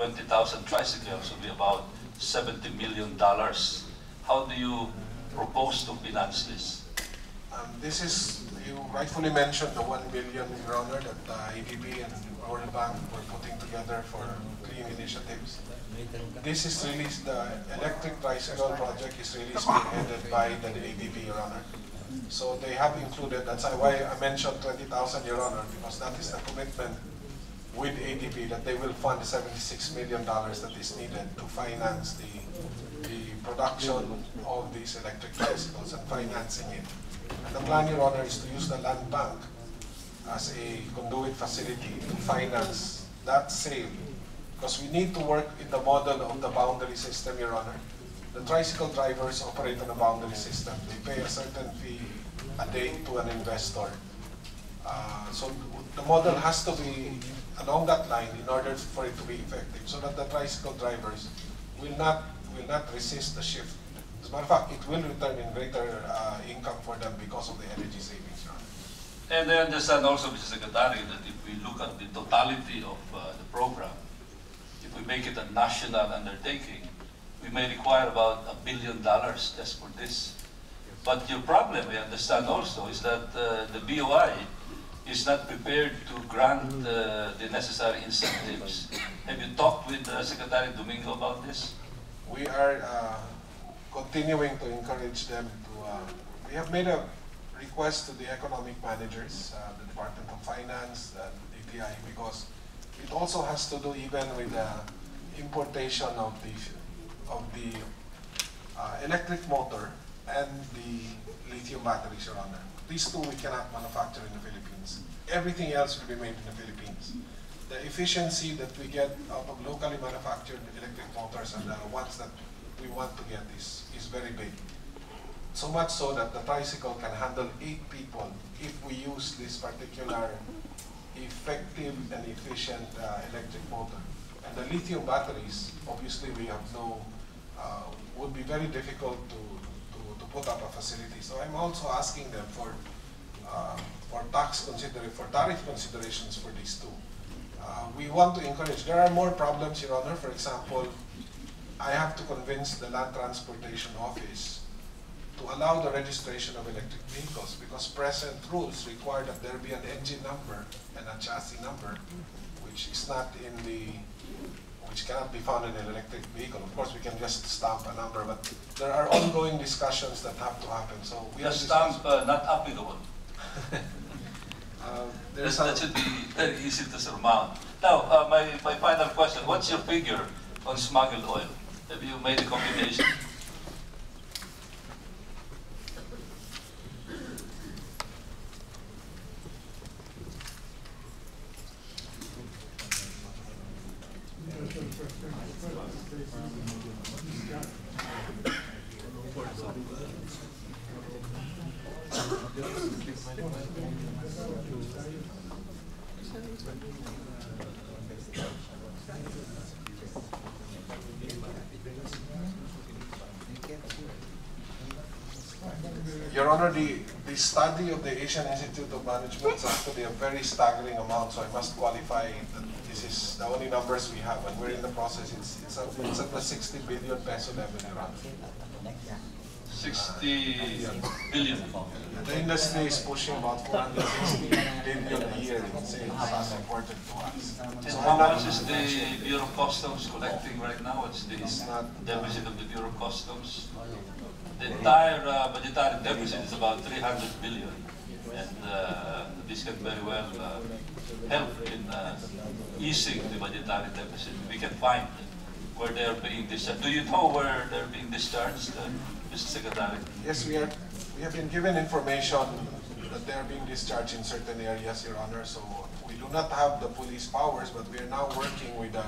20,000 tricycles will be about $70 million. How do you propose to finance this? This is, you rightfully mentioned the 1 billion, Your Honor, that ADB and World Bank were putting together for clean initiatives. This is really, the electric tricycle project is really spearheaded by the ADB, Your Honor. So they have included, that's why I mentioned 20,000, Your Honor, because that is the commitment with ADB that they will fund $76 million that is needed to finance the production of these electric tricycles and financing it. And the plan, Your Honor, is to use the land bank as a conduit facility to finance that sale. Because we need to work in the model of the boundary system, Your Honor. The tricycle drivers operate on a boundary system. They pay a certain fee a day to an investor. So the model has to be along that line in order for it to be effective, so that the tricycle drivers will not resist the shift. As a matter of fact, it will return in greater income for them because of the energy savings. And I understand also, Mr. Secretary, that if we look at the totality of the program, if we make it a national undertaking, we may require about $1 billion just for this. But your problem, we understand also, is that the BOI is not prepared to grant the necessary incentives. Have you talked with Secretary Domingo about this? We are continuing to encourage them to, we have made a request to the economic managers, the Department of Finance, the DTI, because it also has to do even with the importation of the electric motor and the lithium batteries, Your Honor. These two we cannot manufacture in the Philippines. Everything else will be made in the Philippines. The efficiency that we get out of locally manufactured electric motors and the ones that we want to get is very big. So much so that the tricycle can handle 8 people if we use this particular effective and efficient electric motor. And the lithium batteries, obviously we have no, would be very difficult to put up a facility. So I'm also asking them for tariff considerations for these two. We want to encourage, there are more problems, Your Honor. For example, I have to convince the Land Transportation Office to allow the registration of electric vehicles, because present rules require that there be an engine number and a chassis number, which is not in which cannot be found in an electric vehicle. Of course, we can just stamp a number, but there are ongoing discussions that have to happen. So we the stamp not applicable. That should be very easy to surmount. Now, my final question, what's your figure on smuggled oil? Have you made a computation? Your Honor, the study of the Asian Institute of Management is actually a very staggering amount, so I must qualify that this is the only numbers we have, and we're in the process. It's at the 60 billion peso level, Your Honor. 60 billion. The industry is pushing about 460 billion a year in sales as reported to us. And how much is the Bureau of Customs collecting right now? What's the deficit of the Bureau of Customs? The entire budgetary deficit is about 300 billion, and this can very well help in easing the budgetary deficit. We can find where they are being discharged. Do you know where they're being discharged, Mr. Secretary? Yes, we have been given information that they are being discharged in certain areas, Your Honor. So we do not have the police powers, but we are now working with the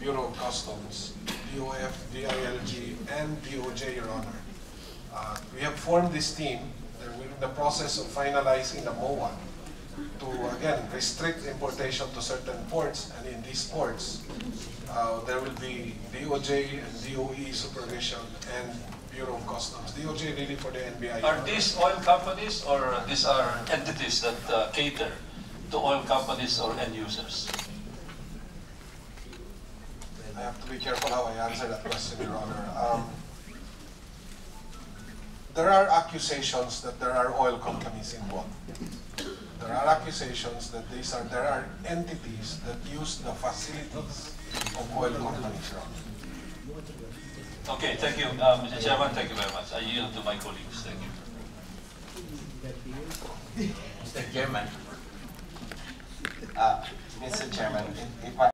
Bureau of Customs, DOF, DILG, and DOJ, Your Honor. We have formed this team. We're in the process of finalizing the MOA to, again, restrict importation to certain ports. And in these ports, there will be DOJ and DOE supervision and Bureau of Customs. DOJ really for the NBI. Are these oil companies, or these are entities that cater to oil companies or end users? I have to be careful how I answer that question, Your Honor. There are accusations that there are oil companies involved. There are accusations that there are entities that use the facilities of oil companies, Your Honor. Okay, thank you, Mr. Chairman. Thank you very much. I yield to my colleagues. Thank you. Mr. Chairman, Mr. Chairman, if I